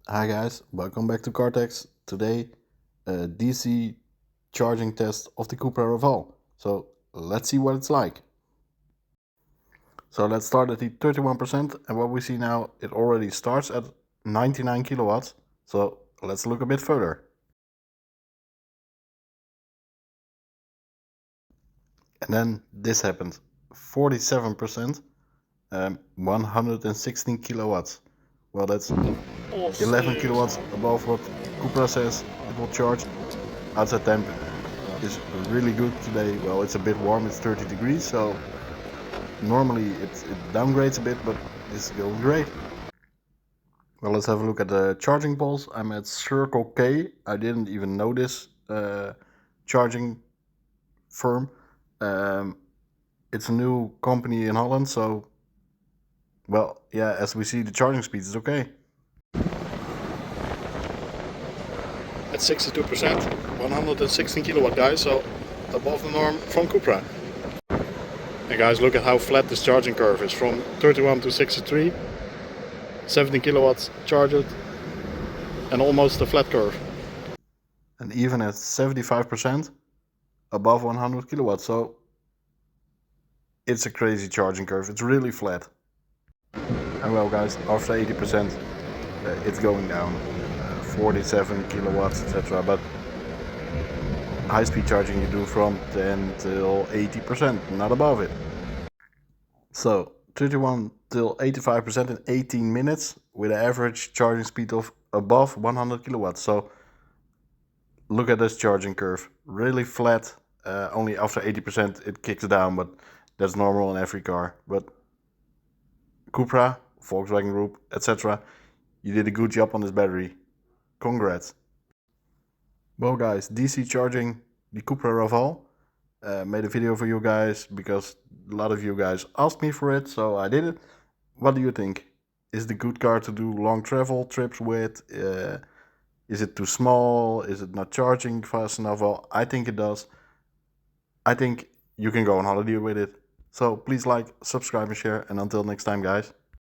Hi guys, welcome back to Cartex. Today, a DC charging test of the Cupra Raval. So let's see what it's like. So let's start at the 31%, and what we see now, it already starts at 99 kilowatts. So let's look a bit further. And then this happened, 47%, 116 kilowatts. Well, that's 11 kilowatts above what Cupra says it will charge. Outside temp is really good today. Well, it's a bit warm, it's 30 degrees, so normally it downgrades a bit, but it's going great. Well, let's have a look at the charging poles. I'm at Circle K. I didn't even know this charging firm. It's a new company in Holland, so well, yeah, as we see, the charging speed is okay. At 62%, 116 kilowatt, guys, so above the norm from Cupra. And guys, look at how flat this charging curve is, from 31 to 63, 17 kilowatts charged, and almost a flat curve. And even at 75%, above 100 kilowatts, so it's a crazy charging curve, it's really flat. And well guys, after 80%, it's going down, 47 kilowatts, etc. But high-speed charging you do from 10 till 80%, not above it. So 31 till 85% in 18 minutes with an average charging speed of above 100 kilowatts. So look at this charging curve, really flat. Only after 80% it kicks down, but that's normal in every car. But Cupra, Volkswagen Group, etc. You did a good job on this battery. Congrats. Well guys, DC charging the Cupra Raval. Made a video for you guys because a lot of you guys asked me for it, so I did it. What do you think? Is it a good car to do long travel trips with? Is it too small? Is it not charging fast enough? Well, I think it does. I think you can go on holiday with it. So please like, subscribe and share, and until next time guys.